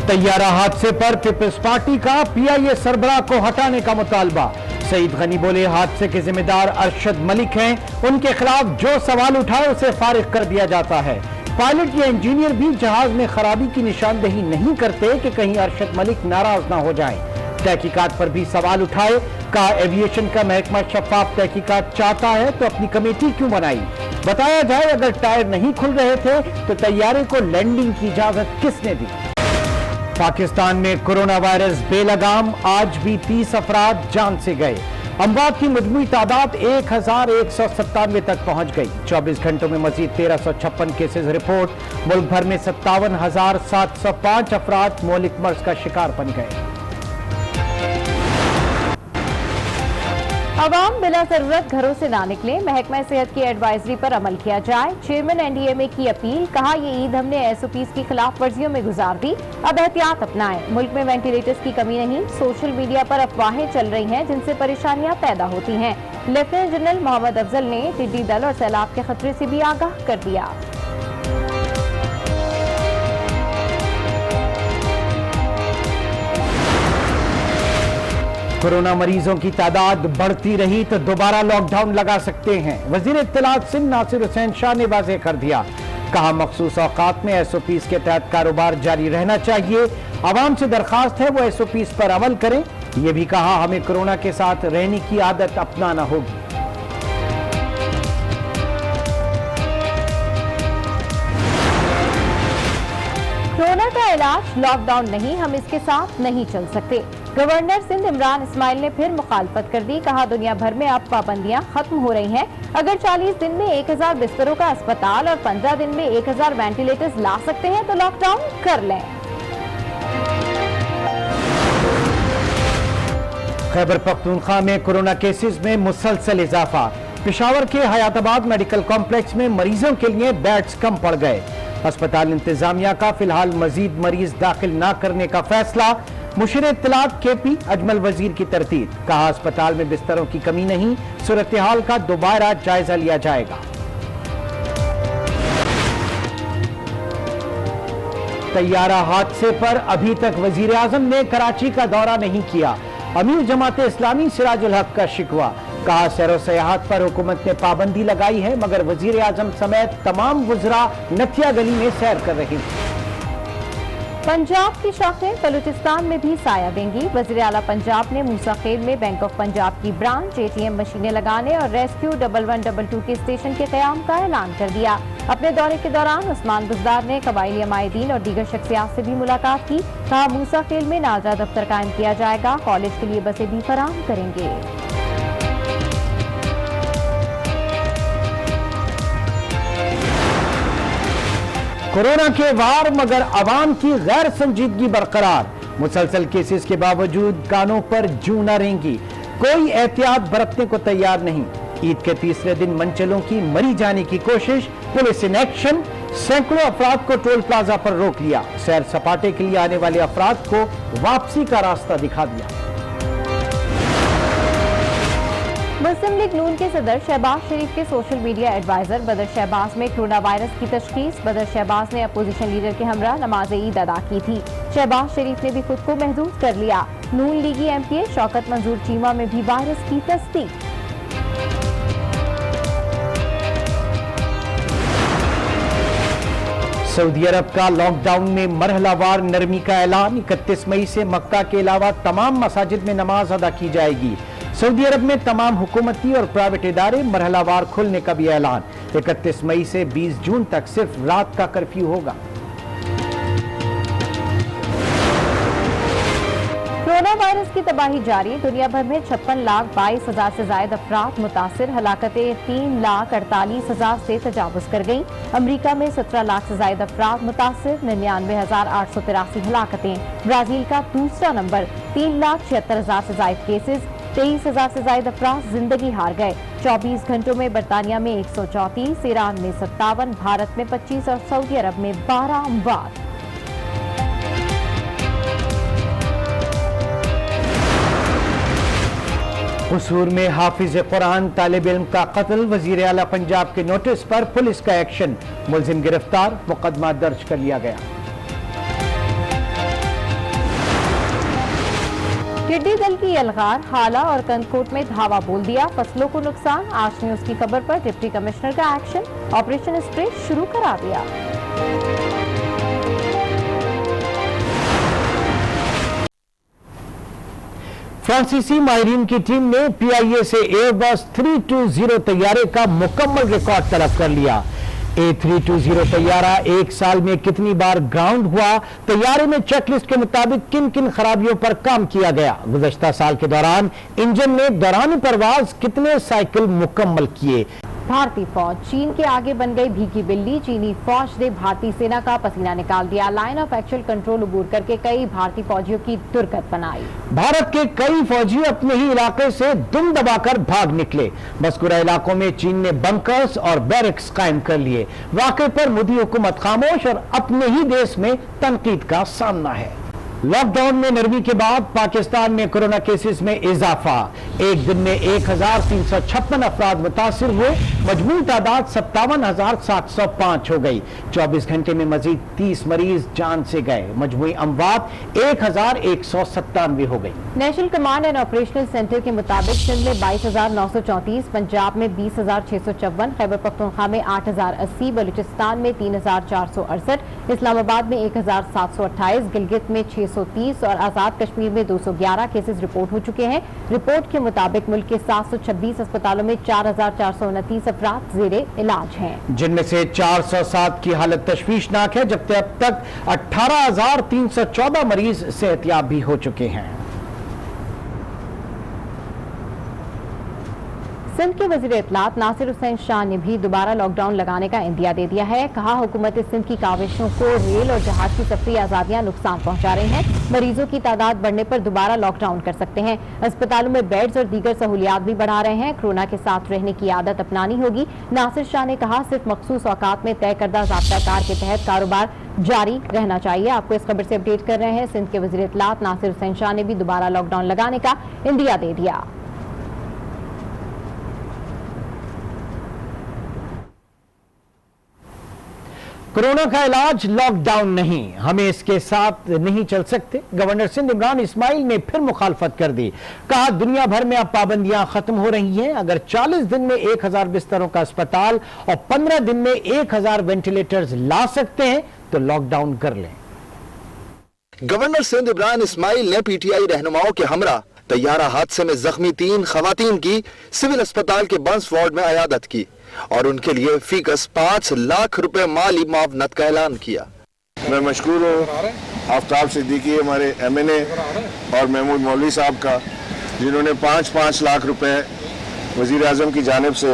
طیارہ حادثے پر Peoples party کا PIA سربراہ کو ہٹانے کا مطالبہ. سعید غنی بولے حادثے کے ذمہ دار ارشد ملک ہیں, ان کے خلاف جو سوال اٹھائے اسے فارغ کر دیا جاتا ہے. پائلٹ یا انجینئر بھی جہاز میں خرابی کی نشاندہی نہیں کرتے کہ کہیں ارشد ملک ناراض نہ ہو جائیں. تحقیقات پر بھی سوال اٹھائے. کہا ایویشن کا محکمہ شفاف تحقیقات چاہتا ہے تو اپنی کمیٹی کیوں بنائی. بتایا جائے اگر ٹائر نہیں کھل رہے تھے تو طیارے کو لینڈنگ کی اجازت کس نے دی. پاکستان میں کرونا وائرس بے لگام, آج بھی 30 افراد جان سے گئے. اموات کی مجموعی تعداد 1197 تک پہنچ گئی. 24 گھنٹوں میں مزید 1356 کیسز رپورٹ. ملک بھر میں 57,705 افراد مہلک مرض کا شکار بن گئے. عوام بلا ضرورت گھروں سے نہ نکلیں, محکمہ صحت کی ایڈوائزری پر عمل کیا جائے. چیئرمین NDMA کی اپیل. کہا یہ عید ہم نے SOPs کی خلاف ورزیوں میں گزار دی, اب احتیاط اپنائیں. ملک میں وینٹیلیٹرز کی کمی نہیں, سوشل میڈیا پر افواہیں چل رہی ہیں جن سے پریشانیاں پیدا ہوتی ہیں. لیفٹیننٹ جنرل محمد افضل نے ٹڈی دل اور سیلاب کے خطرے سے بھی آگاہ کر دیا. کورونا مریضوں کی تعداد بڑھتی رہی تو دوبارہ لاک ڈاؤن لگا سکتے ہیں. وزیر اطلاعات سندھ ناصر حسین شاہ نے واضح کر دیا. کہا مخصوص اوقات میں SOPs کے تحت کاروبار جاری رہنا چاہیے. عوام سے درخواست ہے وہ SOPs پر عمل کریں. یہ بھی کہا ہمیں کورونا کے ساتھ رہنے کی عادت اپنانا ہوگی. کورونا کا علاج لاک ڈاؤن نہیں, ہم اس کے ساتھ نہیں چل سکتے. گورنر سندھ عمران اسماعیل نے پھر مخالفت کر دی. کہا دنیا بھر میں اب پابندیاں ختم ہو رہی ہیں. اگر 40 دن میں 1000 بستروں کا اسپتال اور 15 دن میں 1000 وینٹیلیٹرز لا سکتے ہیں تو لاک ڈاؤن کر لیں. خیبر پختونخوا میں کورونا کیسز میں مسلسل اضافہ. پشاور کے حیات آباد میڈیکل کمپلیکس میں مریضوں کے لیے بیڈز کم پڑ گئے. اسپتال انتظامیہ کا فی الحال مزید مریض داخل نہ کرنے کا فیصلہ. مشیر اطلاعات KP اجمل وزیر کی ترتیب. کہا اسپتال میں بستروں کی کمی نہیں, صورتحال کا دوبارہ جائزہ لیا جائے گا. طیارہ حادثے پر ابھی تک وزیر اعظم نے کراچی کا دورہ نہیں کیا. امیر جماعت اسلامی سراج الحق کا شکوہ. کہا سیر و سیاحت پر حکومت نے پابندی لگائی ہے مگر وزیر اعظم سمیت تمام وزراء نتھیا گلی میں سیر کر رہے ہیں. پنجاب کی شاخیں بلوچستان میں بھی سایہ دیں گی. وزیر اعلیٰ پنجاب نے موسیٰ خیل میں بینک آف پنجاب کی برانچ, ATM مشینیں لگانے اور ریسکیو 1122 کے اسٹیشن کے قیام کا اعلان کر دیا. اپنے دورے کے دوران عثمان بزدار نے قبائلی عمائدین اور دیگر شخصیات سے بھی ملاقات کی. کہا موسیٰ خیل میں ناظرہ دفتر قائم کیا جائے گا, کالج کے لیے بسیں بھی فراہم کریں گے. کورونا کے وار مگر عوام کی غیر سنجیدگی برقرار. مسلسل کیسز کے باوجود کانوں پر جوں نہ رینگی. کوئی احتیاط برتنے کو تیار نہیں. عید کے تیسرے دن منچلوں کی مری جانے کی کوشش, پولیس ان ایکشن. سینکڑوں افراد کو ٹول پلازا پر روک لیا. سیر سپاٹے کے لیے آنے والے افراد کو واپسی کا راستہ دکھا دیا. مسلم لیگ نون کے صدر شہباز شریف کے سوشل میڈیا ایڈوائزر بدر شہباز میں کورونا وائرس کی تشخیص. بدر شہباز نے اپوزیشن لیڈر کے ہمراہ نماز عید ادا کی تھی. شہباز شریف نے بھی خود کو محدود کر لیا. نون لیگی MP شوکت منظور چیمہ میں بھی وائرس کی تصدیق. سعودی عرب کا لاک ڈاؤن میں مرحلہ وار نرمی کا اعلان. 31 مئی سے مکہ کے علاوہ تمام مساجد میں نماز ادا کی جائے گی. سعودی عرب میں تمام حکومتی اور پرائیویٹ ادارے مرحلہ وار کھلنے کا بھی اعلان. 31 مئی سے 20 جون تک صرف رات کا کرفیو ہوگا. کورونا وائرس کی تباہی جاری. دنیا بھر میں 56,22,000 سے زائد افراد متاثر. ہلاکتیں 3,48,000 سے تجاوز کر گئیں. امریکہ میں 17 لاکھ سے زائد افراد متاثر. 99,883 ہلاکتیں. برازیل کا دوسرا نمبر. 3,76,000 سے زائد کیسز. 23,000 سے زائد افراد زندگی ہار گئے. 24 گھنٹوں میں برطانیہ میں 134, ایران میں 57, بھارت میں 25 اور سعودی عرب میں 12 اموات. قصور میں حافظ قرآن طالب علم کا قتل. وزیر اعلیٰ پنجاب کے نوٹس پر پولیس کا ایکشن. ملزم گرفتار, مقدمہ درج کر لیا گیا. टिड्डी दल की यलगार, हाला और कंदकोट में धावा बोल दिया, फसलों को नुकसान। आज न्यूज की खबर पर डिप्टी कमिश्नर का एक्शन, ऑपरेशन स्प्रे शुरू करा दिया। फ्रांसीसी माहिरीन की टीम ने पीआईए से एयरबस 320 तैयारे का मुकम्मल रिकॉर्ड तलब कर लिया। A320 तैयारा एक साल में कितनी बार ग्राउंड हुआ, तैयारे में चेकलिस्ट के मुताबिक किन किन खराबियों पर काम किया गया, गुज़श्ता साल के दौरान इंजन ने दौरान परवाज कितने साइकिल मुकम्मल किए। भारतीय फौज चीन के आगे बन गई भीगी बिल्ली, चीनी फौज ने भारतीय सेना का पसीना निकाल दिया। लाइन ऑफ एक्चुअल कंट्रोल अबूर करके कई भारतीय फौजियों की दुर्गत बनाई। भारत के कई फौजी अपने ही इलाके से दुम दबाकर भाग निकले। मज़कूरा इलाकों में चीन ने बंकर्स और बैरक्स कायम कर लिए। वाक़े पर मोदी हुकूमत खामोश और अपने ही देश में तनकीद का सामना है। लॉकडाउन में नरमी के बाद पाकिस्तान में कोरोना केसेस में इजाफा, एक दिन में 1356 अफराद मुतासिर हुए, मजमूई तादाद 57,705 हो गई। 24 घंटे में मजीद 30 मरीज जान से गए, मजमूई अमवात 1197 हो गई। National command and operational centre के मुताबिक सिंध में 22,934, पंजाब में 20,654, खैबर पख्तूनख्वा में 8,080, बलूचिस्तान में 3,468, इस्लामाबाद में 1,728, गिलगित में 630 और आजाद कश्मीर में 211 केसेस रिपोर्ट हो चुके हैं। रिपोर्ट के मुताबिक मुल्क के 726 अस्पतालों में 4,429 अफराद ज़ेरे इलाज हैं, जिनमें से 407 की हालत तशवीशनाक है, जबकि अब तक 18,314 मरीज सेहतयाब भी हो चुके हैं। सिंध के वजीर इत्तलात नासिर हुसैन शाह ने भी दोबारा लॉकडाउन लगाने का इंदिया दे दिया है। कहा, हुकूमत सिंध की काविशों को रेल और जहाज की सफरी आजादियां नुकसान पहुंचा रही हैं। मरीजों की तादाद बढ़ने पर दोबारा लॉकडाउन कर सकते हैं। अस्पतालों में बेड्स और दीगर सहूलियात भी बढ़ा रहे हैं। कोरोना के साथ रहने की आदत अपनानी होगी। नासिर शाह ने कहा, सिर्फ मखसूस औकात में तय करदा ज़ाब्ता कार के तहत कारोबार जारी रहना चाहिए। आपको इस खबर से अपडेट कर रहे हैं। सिंध के वजीर इत्तलात नासिर हुसैन शाह ने भी दोबारा लॉकडाउन लगाने का इंदिया दे दिया। कोरोना का इलाज लॉकडाउन नहीं, हमें इसके साथ नहीं चल सकते। गवर्नर सिंध इमरान इस्माइल ने फिर मुखालफत कर दी। कहा, दुनिया भर में अब पाबंदियां खत्म हो रही हैं। अगर 40 दिन में 1000 बिस्तरों का अस्पताल और 15 दिन में 1000 वेंटिलेटर्स ला सकते हैं तो लॉकडाउन कर लें। गवर्नर सिंध इमरान इस्माइल ने पीटीआई रहनुमाओं के हमरा तैयारा हादसे में जख्मी 3 खवातीन की सिविल अस्पताल के बंस वार्ड में अयादत की और उनके लिए फीकस 5 लाख रुपए माली मावनत का ऐलान किया। मैं मशकूर हूँ आफ्ताब सिद्दीकी हमारे MNA और महमूद मौलवी साहब का, जिन्होंने 5-5 लाख रुपए वजीर आजम की जानिब से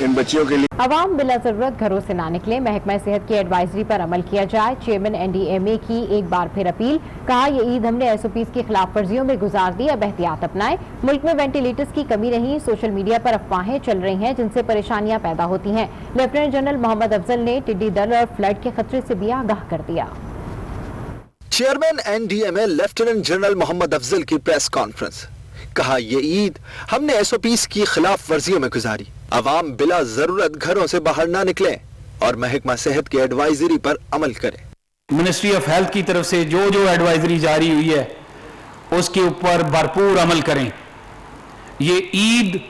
इन बच्चियों के लिए। अवाम बिला जरूरत घरों से ना निकले, महकमा सेहत की एडवाइजरी पर अमल किया जाए। चेयरमैन NDMA की एक बार फिर अपील। कहा, ये ईद हमने SOPs की खिलाफ वर्जियों में गुजार दी, अब एहतियात अपनाएं। मुल्क में वेंटिलेटर्स की कमी नहीं, सोशल मीडिया पर अफवाहें चल रही हैं जिनसे परेशानियां पैदा होती हैं। लेफ्टिनेंट जनरल मोहम्मद अफजल ने टिड्डी दल और फ्लड के खतरे से भी आगाह कर दिया। Chairman NDMA lieutenant general Mohammad Afzal की प्रेस कॉन्फ्रेंस। कहा, ये ईद हमने SOPs की खिलाफ वर्जियों में गुजारी, अवाम बिला जरूरत घरों से बाहर ना निकलें और महकमा सेहत की एडवाइजरी पर अमल करें। मिनिस्ट्री ऑफ हेल्थ की तरफ से जो एडवाइजरी जारी हुई है उसके ऊपर भरपूर अमल करें। ये ईद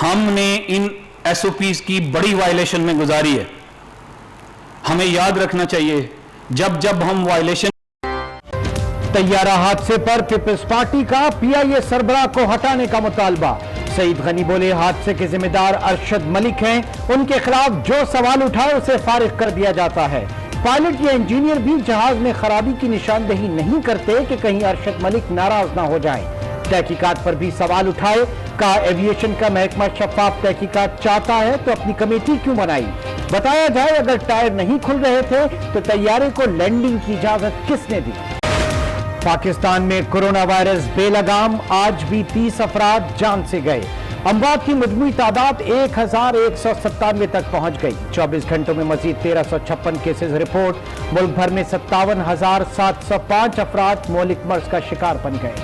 हमने इन SOPs की बड़ी वायलेशन में गुजारी है। हमें याद रखना चाहिए, जब जब हम वायलेशन। तैयारा हादसे पर पीपल्स पार्टी का PIA सरबराह को हटाने का मुतालबा। सईद गनी बोले, हादसे के जिम्मेदार अरशद मलिक हैं, उनके खिलाफ जो सवाल उठाए उसे फारिग कर दिया जाता है। पायलट या इंजीनियर भी जहाज में खराबी की निशानदेही नहीं करते कि कहीं अरशद मलिक नाराज ना हो जाएं। तहकीकात पर भी सवाल उठाए। कहा, एविएशन का महकमा शफाफ तहकीकात चाहता है तो अपनी कमेटी क्यों बनाई। बताया जाए, अगर टायर नहीं खुल रहे थे तो तैयारे को लैंडिंग की इजाजत किसने दी। पाकिस्तान में कोरोना वायरस बेलगाम, आज भी 30 अफराद जान से गए। अमवात की मजमूई तादाद 1197 तक पहुंच गई। 24 घंटों में मजीद 1356 केसेस रिपोर्ट। मुल्क भर में 57,705 अफराद मौलिक मर्ज का शिकार बन गए।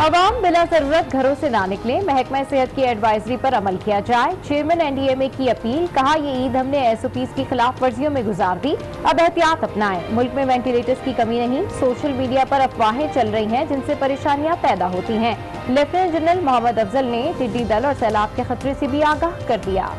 आवाम बिला जरूरत घरों से ना निकले, महकमा सेहत की एडवाइजरी पर अमल किया जाए। चेयरमैन एनडीएमए की अपील, कहा ये ईद हमने एसओपीज की खिलाफ वर्जियों में गुजार दी, अब एहतियात अपनाएं। मुल्क में वेंटिलेटर्स की कमी नहीं, सोशल मीडिया पर अफवाहें चल रही हैं जिनसे परेशानियां पैदा होती हैं। लेफ्टिनेंट जनरल मोहम्मद अफजल ने टिड्डी दल और सैलाब के खतरे से भी आगाह कर दिया।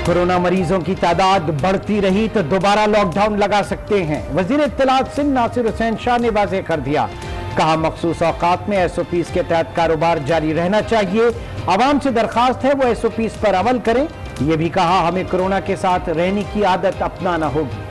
कोरोना मरीजों की तादाद बढ़ती रही तो दोबारा लॉकडाउन लगा सकते हैं, वजीर इत्तलात सिंध नासिर हुसैन शाह ने वाज़ेह कर दिया। कहा मखसूस औकात में एसओपीज के तहत कारोबार जारी रहना चाहिए। आवाम से दरखास्त है वो एसओपीज पर अमल करें। ये भी कहा हमें कोरोना के साथ रहने की आदत अपनाना होगी।